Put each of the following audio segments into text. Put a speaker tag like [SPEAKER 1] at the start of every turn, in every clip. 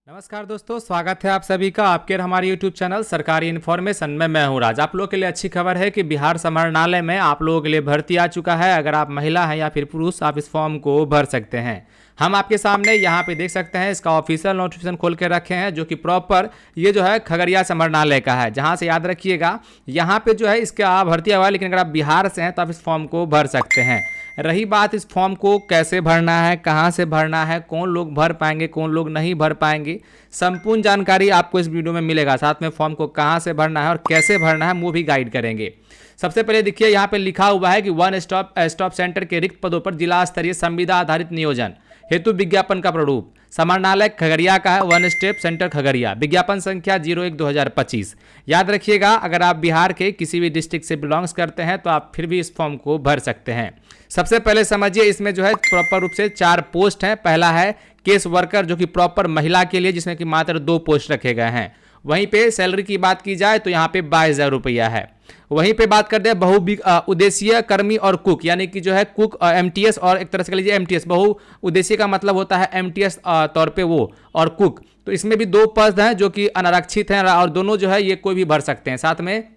[SPEAKER 1] नमस्कार दोस्तों, स्वागत है आप सभी का आपके और हमारे YouTube चैनल सरकारी इन्फॉर्मेशन में। मैं हूं राज। आप लोगों के लिए अच्छी खबर है कि बिहार समाहरणालय में आप लोगों के लिए भर्ती आ चुका है। अगर आप महिला हैं या फिर पुरुष, आप इस फॉर्म को भर सकते हैं। हम आपके सामने यहाँ पे देख सकते हैं, इसका ऑफिशियल नोटिफिकेशन खोल के रखे हैं, जो कि प्रॉपर ये जो है खगड़िया समाहरणालय का है। जहाँ से याद रखिएगा, यहाँ पे जो है इसका भर्ती हुआ है, लेकिन अगर आप बिहार से हैं तो आप इस फॉर्म को भर सकते हैं। रही बात इस फॉर्म को कैसे भरना है, कहाँ से भरना है, कौन लोग भर पाएंगे, कौन लोग नहीं भर पाएंगे, संपूर्ण जानकारी आपको इस वीडियो में मिलेगा। साथ में फॉर्म को कहाँ से भरना है और कैसे भरना है वो भी गाइड करेंगे। सबसे पहले देखिए, यहाँ पे लिखा हुआ है कि वन स्टॉप सेंटर के रिक्त पदों पर जिला स्तरीय संविदा आधारित नियोजन हेतु विज्ञापन का प्रारूप समाहरणालय खगड़िया का है। वन स्टेप सेंटर खगड़िया, विज्ञापन संख्या 01/2025। याद रखिएगा, अगर आप बिहार के किसी भी डिस्ट्रिक्ट से बिलोंग्स करते हैं तो आप फिर भी इस फॉर्म को भर सकते हैं। सबसे पहले समझिए, इसमें जो है प्रॉपर रूप से 4 पोस्ट हैं। पहला है केस वर्कर, जो कि प्रॉपर महिला के लिए, जिसमें कि मात्र 2 पोस्ट रखे गए हैं। वहीं पे सैलरी की बात की जाए तो यहाँ पे 22,000 रुपया है। वहीं पे बात करते हैं बहु उद्देशीय कर्मी और कुक, यानी कि जो है कुक MTS, और एक तरह से कह लीजिए MTS। बहु उद्देशीय का मतलब होता है MTS तौर पे वो, और कुक। तो इसमें भी 2 पद हैं जो कि अनारक्षित हैं, और दोनों जो है ये कोई भी भर सकते हैं। साथ में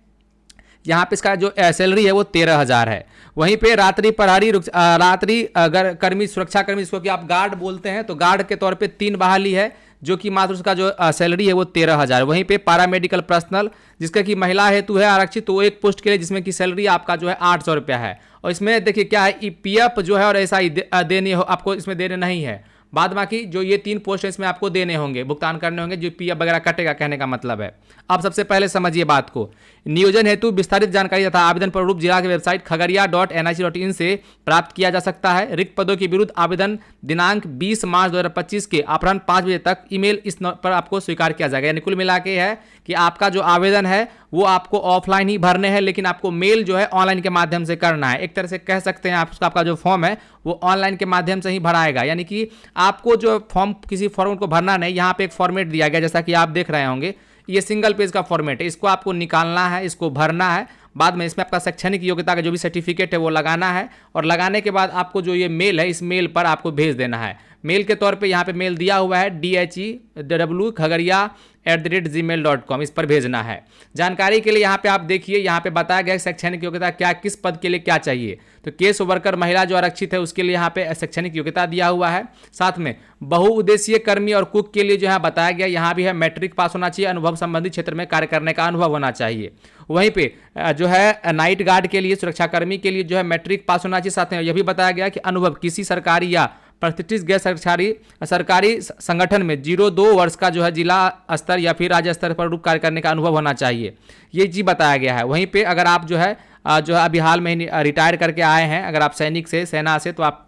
[SPEAKER 1] यहाँ पे इसका जो सैलरी है वो 13,000 है। वहीं पे रात्रि प्रहरी, रात्रि अगर कर्मी, सुरक्षा कर्मी, जिसको कि आप गार्ड बोलते हैं, तो गार्ड के तौर पे 3 बहाली है, जो कि मात्र उसका जो सैलरी है वो 13,000। वहीं पे पैरामेडिकल पर्सनल, जिसका कि महिला हेतु है आरक्षित, तो एक पोस्ट के लिए, जिसमें कि सैलरी आपका जो है 800 रुपया है। और इसमें देखिए क्या है, EPF जो है और SI देने हो आपको, इसमें देने नहीं है। बाद बाकी जो ये 3 पोस्ट है इसमें आपको देने होंगे, भुगतान करने होंगे, जो PF वगैरह कटेगा, कहने का मतलब है। अब सबसे पहले समझिए बात को। नियोजन हेतु विस्तारित जानकारी तथा आवेदन प्रारूप जिला की वेबसाइट khagaria.nic.in से प्राप्त किया जा सकता है। रिक्त पदों के विरुद्ध आवेदन दिनांक 20 मार्च 2025 के अपराह्न 5 बजे तक ईमेल इस पर आपको स्वीकार किया जाएगा। यानी कुल मिला के है कि आपका जो आवेदन है वो आपको ऑफलाइन ही भरने हैं, लेकिन आपको मेल जो है ऑनलाइन के माध्यम से करना है। एक तरह से कह सकते हैं आपका जो फॉर्म है वो ऑनलाइन के माध्यम से ही भराएगा। यानी कि आपको जो फॉर्म, किसी फॉर्म को भरना नहीं, यहाँ पे एक फॉर्मेट दिया गया, जैसा कि आप देख रहे होंगे, ये सिंगल पेज का फॉर्मेट है। इसको आपको निकालना है, इसको भरना है। बाद में इसमें आपका शैक्षणिक योग्यता का जो भी सर्टिफिकेट है वो लगाना है, और लगाने के बाद आपको जो ये मेल है, इस मेल पर आपको भेज देना है। मेल के तौर पे यहाँ पे मेल दिया हुआ है DHEW@khagaria@gmail.com, इस पर भेजना है। जानकारी के लिए यहाँ पे आप देखिए, यहाँ पे बताया गया शैक्षणिक योग्यता क्या, किस पद के लिए क्या चाहिए। तो केस वर्कर महिला जो आरक्षित है उसके लिए यहाँ पे शैक्षणिक योग्यता दिया हुआ है। साथ में बहुउद्देशीय कर्मी और कुक के लिए जो है बताया गया, यहाँ भी है मैट्रिक पास होना चाहिए, अनुभव संबंधित क्षेत्र में कार्य करने का अनुभव होना चाहिए। वहीं पे जो है नाइट गार्ड के लिए, सुरक्षाकर्मी के लिए जो है मैट्रिक पास होना चाहिए। साथ में यह भी बताया गया कि अनुभव किसी सरकारी या प्रतिष्ठित गैर सरकारी संगठन में 0-2 वर्ष का जो है जिला स्तर या फिर राज्य स्तर पर रूप कार्य करने का अनुभव होना चाहिए। ये चीज़ बताया गया है। वहीं पे अगर आप जो है अभी हाल में ही रिटायर करके आए हैं, अगर आप सैनिक से, सेना से, तो आप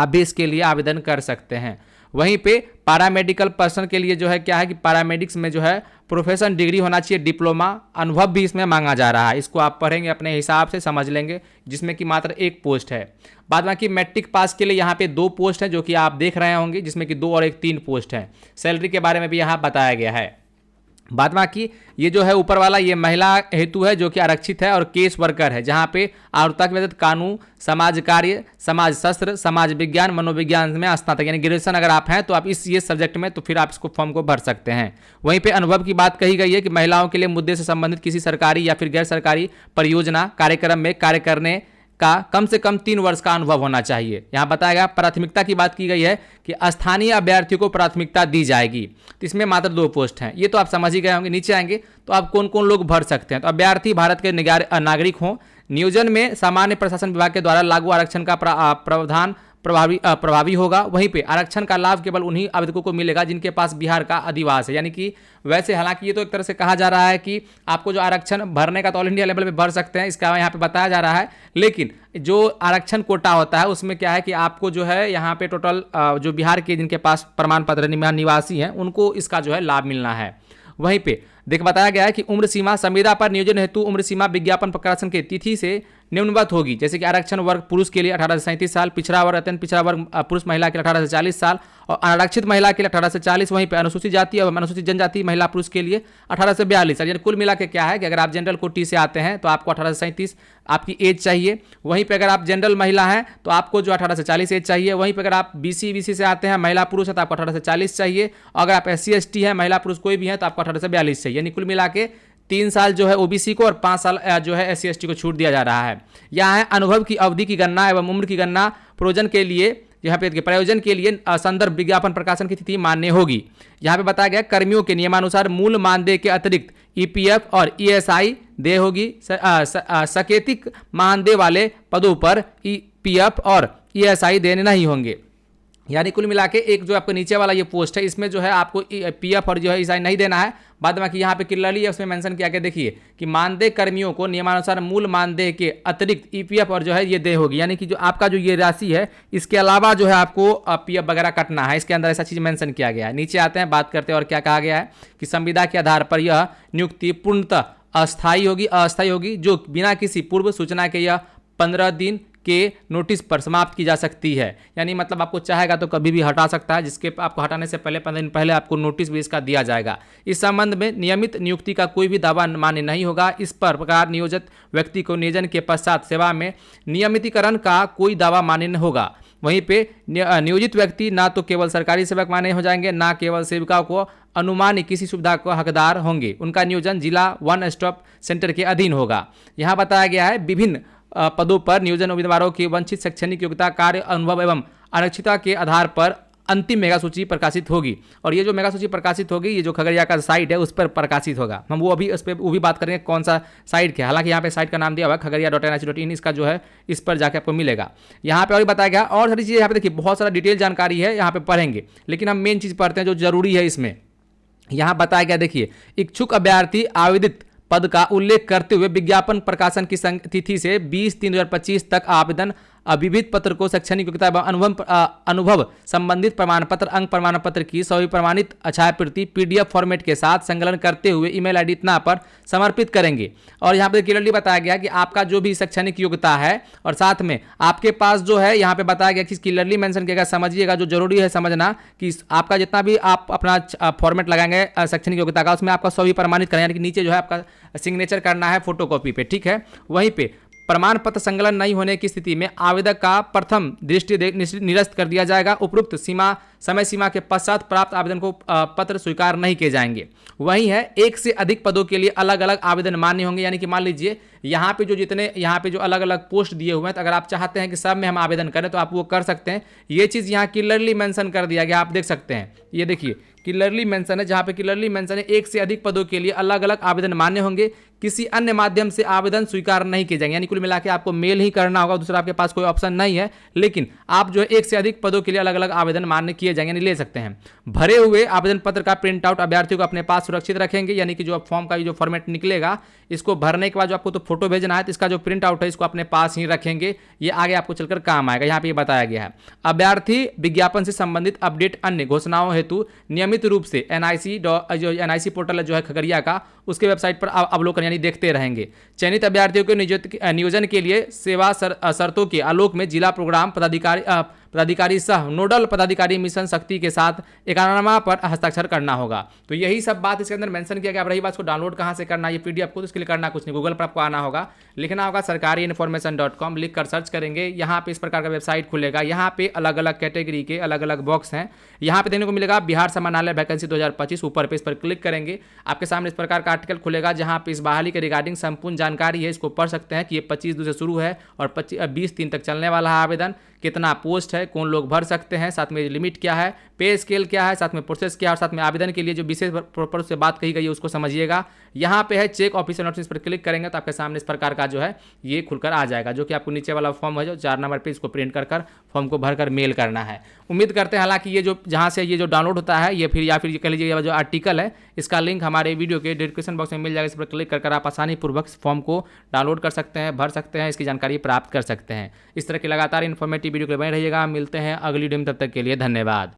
[SPEAKER 1] भी इसके लिए आवेदन कर सकते हैं। वहीं पे पैरामेडिकल पर्सन के लिए जो है क्या है कि पैरामेडिक्स में जो है प्रोफेशन डिग्री होना चाहिए, डिप्लोमा। अनुभव भी इसमें मांगा जा रहा है, इसको आप पढ़ेंगे अपने हिसाब से, समझ लेंगे, जिसमें कि मात्र 1 पोस्ट है। बाद बाकी मैट्रिक पास के लिए यहाँ पे 2 पोस्ट हैं, जो कि आप देख रहे होंगे, जिसमें कि 2 और 1 3 पोस्ट हैं। सैलरी के बारे में भी यहाँ बताया गया है। बाद बाकी ये जो है ऊपर वाला, ये महिला हेतु है जो कि आरक्षित है, और केस वर्कर है, जहाँ पे आरुता के व्यतीत कानून, समाज कार्य, समाज शास्त्र, समाज विज्ञान, मनोविज्ञान में स्नातक यानी ग्रेजुएशन अगर आप हैं तो आप ये सब्जेक्ट में, तो फिर आप इसको फॉर्म को भर सकते हैं। वहीं पे अनुभव की बात कही गई है कि महिलाओं के लिए मुद्दे से संबंधित किसी सरकारी या फिर गैर सरकारी परियोजना कार्यक्रम में कार्य करने का कम से कम 3 वर्ष का अनुभव होना चाहिए। यहाँ बताया गया। प्राथमिकता की बात की गई है कि स्थानीय अभ्यर्थियों को प्राथमिकता दी जाएगी। तो इसमें मात्र 2 पोस्ट हैं, ये तो आप समझ ही गए होंगे। नीचे आएंगे तो आप कौन कौन लोग भर सकते हैं। तो अभ्यर्थी भारत के नागरिक हों, नियोजन में सामान्य प्रशासन विभाग के द्वारा लागू आरक्षण का प्रावधान प्रभावी होगा। वहीं पे आरक्षण का लाभ केवल उन्हीं आवेदकों को मिलेगा जिनके पास बिहार का अधिवास है। यानी कि वैसे हालांकि ये तो एक तरह से कहा जा रहा है कि आपको जो आरक्षण भरने का तो ऑल इंडिया लेवल पे भर सकते हैं, इसका यहाँ पे बताया जा रहा है। लेकिन जो आरक्षण कोटा होता है उसमें क्या है कि आपको जो है यहाँ पे टोटल जो बिहार के जिनके पास प्रमाण पत्र निवासी हैं उनको इसका जो है लाभ मिलना है। वहीं पे बताया गया है कि उम्र सीमा, संविदा पर नियोजन हेतु उम्र सीमा विज्ञापन प्रकाशन की तिथि से निम्नवत होगी, जैसे कि आरक्षण वर्ग पुरुष के लिए 18 से 37 साल, पिछड़ा वर्ग अत्यंत पिछड़ा वर्ग पुरुष महिला के लिए 18 से 40 साल और अनारक्षित महिला के लिए 18 से 40, वहीं पर अनुसूचित जाति और अनुसूचित जनजाति महिला पुरुष के लिए 18 से 42 साल। यानी कुल मिला के क्या है कि अगर आप जनरल कोटी से आते हैं तो आपको 18 से 37 आपकी एज चाहिए, वहीं पे अगर आप जनरल महिला हैं तो आपको जो 18 से 40 एज चाहिए, वहीं पे अगर आप बीसी से आते हैं महिला पुरुष है तो आपको 18 से 40 चाहिए, और अगर आप SC ST है महिला पुरुष कोई भी है तो आपको 18 से 42 चाहिए। यानी कुल मिला के 3 साल जो है OBC को और 5 साल जो है SC ST को छूट दिया जा रहा है। यहाँ है अनुभव की अवधि की गणना एवं उम्र की गणना प्रयोजन के लिए, यहाँ पे प्रयोजन के लिए संदर्भ विज्ञापन प्रकाशन की तिथि मान्य होगी। यहाँ पे बताया गया कर्मियों के नियमानुसार मूल मानदेय के अतिरिक्त EPF और ESI देय होगी। सकेतिक मानदेय वाले पदों पर EPF और ESI देने नहीं होंगे। यानी कुल मिला के एक जो आपको नीचे वाला ये पोस्ट है इसमें जो है आपको PF और जो है ESI नहीं देना है। बाद में यहाँ पे क्लियरली उसमें मेंशन किया गया, देखिए कि मानदेय कर्मियों को नियमानुसार मूल मानदेय के अतिरिक्त EPF और जो है ये देय होगी। यानी कि जो आपका जो ये राशि है इसके अलावा जो है आपको PF वगैरह कटना है, इसके अंदर ऐसा चीज मेंशन किया गया है। नीचे आते हैं, बात करते हैं और क्या कहा गया है कि संविदा के आधार पर यह नियुक्ति पूर्णतः अस्थायी होगी जो बिना किसी पूर्व सूचना के यह 15 दिन के नोटिस पर समाप्त की जा सकती है। यानी मतलब आपको चाहेगा तो कभी भी हटा सकता है, जिसके आपको हटाने से पहले 15 दिन पहले आपको नोटिस भी इसका दिया जाएगा। इस संबंध में नियमित नियुक्ति का कोई भी दावा मान्य नहीं होगा। इस प्रकार नियोजित व्यक्ति को नियोजन के पश्चात सेवा में नियमितीकरण का कोई दावा मान्य नहीं होगा। वहीं पे नियोजित व्यक्ति ना तो केवल सरकारी सेवक माने हो जाएंगे, ना केवल सेविका को अनुमानित किसी सुविधा को हकदार होंगे। उनका नियोजन जिला वन स्टॉप सेंटर के अधीन होगा। यहाँ बताया गया है विभिन्न पदों पर नियोजन उम्मीदवारों की वंचित शैक्षणिक योग्यता, कार्य अनुभव एवं आरक्षिता के आधार पर अंतिम मेगा सूची प्रकाशित होगी। और ये जो मेगा सूची प्रकाशित होगी ये जो खगड़िया का साइट है उस पर प्रकाशित होगा। हम वो अभी उस पर वो भी बात करेंगे कौन सा साइट क्या, हालांकि यहाँ पे साइट का नाम दिया हुआ है खगड़िया.nic.in, इसका जो है इस पर जाके आपको मिलेगा। यहाँ पे और बताया गया और सारी चीज़ें यहाँ पे देखिए बहुत सारा डिटेल जानकारी है यहाँ पे पढ़ेंगे, लेकिन हम मेन चीज़ पढ़ते हैं जो जरूरी है इसमें। यहाँ बताया गया, देखिए इच्छुक अभ्यर्थी आवेदित पद का उल्लेख करते हुए विज्ञापन प्रकाशन की तिथि से 20/3/2025 तक आवेदन विविध पत्र को शैक्षणिक योग्यता एवं अनुभव संबंधित प्रमाण पत्र, अंक प्रमाण पत्र की सभी प्रमाणित छायाप्रति PDF फॉर्मेट के साथ संकलन करते हुए ईमेल ID इतना पर समर्पित करेंगे। और यहाँ पे क्लियरली बताया गया कि आपका जो भी शैक्षणिक योग्यता है और साथ में आपके पास जो है यहाँ पे बताया गया कि क्लियरली मेंशन किया गया, समझिएगा जो जरूरी है समझना कि आपका जितना भी आप अपना फॉर्मेट लगाएंगे शैक्षणिक योग्यता का उसमें आपका सभी प्रमाणित करें, यानी कि नीचे जो है आपका सिग्नेचर करना है फोटोकॉपी पे, ठीक है। वहीं पे प्रमाण पत्र संकलन नहीं होने की स्थिति में आवेदक का प्रथम दृष्टि निरस्त कर दिया जाएगा। उपरोक्त समय सीमा के पश्चात प्राप्त आवेदन को पत्र स्वीकार नहीं किए जाएंगे। वही है एक से अधिक पदों के लिए अलग अलग आवेदन मान्य होंगे। यानी कि मान लीजिए यहाँ पे जो अलग अलग पोस्ट दिए हुए हैं तो अगर आप चाहते हैं कि सब में हम आवेदन करें तो आप वो कर सकते हैं। ये चीज़ यहाँ क्लियरली मेंशन कर दिया गया, आप देख सकते हैं, ये देखिए क्लियरली मेंशन है, जहाँ पे क्लियरली मेंशन है एक से अधिक पदों के लिए अलग अलग आवेदन मान्य होंगे, किसी अन्य माध्यम से आवेदन स्वीकार नहीं किए जाएंगे। यानी कुल मिला के आपको मेल ही करना होगा, दूसरा आपके पास कोई ऑप्शन नहीं है, लेकिन आप जो है एक से अधिक पदों के लिए अलग अलग आवेदन मान्य किए जाएंगे, ले सकते हैं। भरे हुए आवेदन पत्र का प्रिंट आउट अभ्यर्थियों को अपने पास सुरक्षित रखेंगे। यानी कि जो फॉर्म का जो फॉर्मेट निकलेगा इसको भरने के बाद जो आपको तो फोटो भेजना है तो इसका जो प्रिंट आउट है इसको अपने पास ही रखेंगे, ये आगे आपको चलकर काम आएगा। यहाँ पे ये बताया गया है अभ्यर्थी विज्ञापन से संबंधित अपडेट अन्य घोषणाओं हेतु नियमित रूप से NIC पोर्टल जो है खगड़िया का उसके वेबसाइट पर अवलोकन यानी देखते रहेंगे। चयनित अभ्यर्थियों के नियोजन के लिए सेवा शर्तों के आलोक में जिला प्रोग्राम पदाधिकारी सह नोडल पदाधिकारी मिशन शक्ति के साथ एकरारनामा पर हस्ताक्षर करना होगा। तो यही सब बात इसके अंदर मेंशन किया गया। अब रही बात को डाउनलोड कहाँ से करना है ये PDF को, तो इसके लिए करना कुछ नहीं, गूगल पर आपको आना होगा, लिखना होगा sarkariinformation.com, लिख कर सर्च करेंगे, यहाँ पे इस प्रकार का वेबसाइट खुलेगा। यहाँ पे अलग अलग कैटेगरी के अलग अलग बॉक्स हैं, यहाँ पे देखने को मिलेगा बिहार समानालय वैकेंसी 2025, ऊपर पे इस पर क्लिक करेंगे आपके सामने इस प्रकार का आर्टिकल खुलेगा, जहाँ पे इस बहाली के रिगार्डिंग संपूर्ण जानकारी है, इसको पढ़ सकते हैं कि ये 25 से शुरू है और 20 तक चलने वाला है आवेदन, कितना पोस्ट है, कौन लोग भर सकते हैं, साथ में लिमिट क्या है, पे स्केल क्या है, साथ में प्रोसेस क्या है, और साथ में आवेदन के लिए जो विशेष पर्पज से बात कही गई है उसको समझिएगा। यहाँ पे है चेक ऑफिशियल नोटिस पर क्लिक करेंगे तो आपके सामने इस प्रकार का जो है ये खुलकर आ जाएगा, जो कि आपको नीचे वाला फॉर्म है जो 4 नंबर पे इसको प्रिंट कर फॉर्म को भरकर मेल करना है। उम्मीद करते हैं हालांकि ये जो जहाँ से ये जो डाउनलोड होता है ये फिर या फिर कह लीजिए जो आर्टिकल है इसका लिंक हमारे वीडियो के डिस्क्रिप्शन बॉक्स में मिल जाएगा, इस पर क्लिक कर आप आसानी पूर्वक फॉर्म को डाउनलोड कर सकते हैं, भर सकते हैं, इसकी जानकारी प्राप्त कर सकते हैं। इस तरह की लगातार इन्फॉर्मेटिव वीडियो के लिए बने रहिएगा। मिलते हैं अगली वीडियो में, तब तक के लिए धन्यवाद।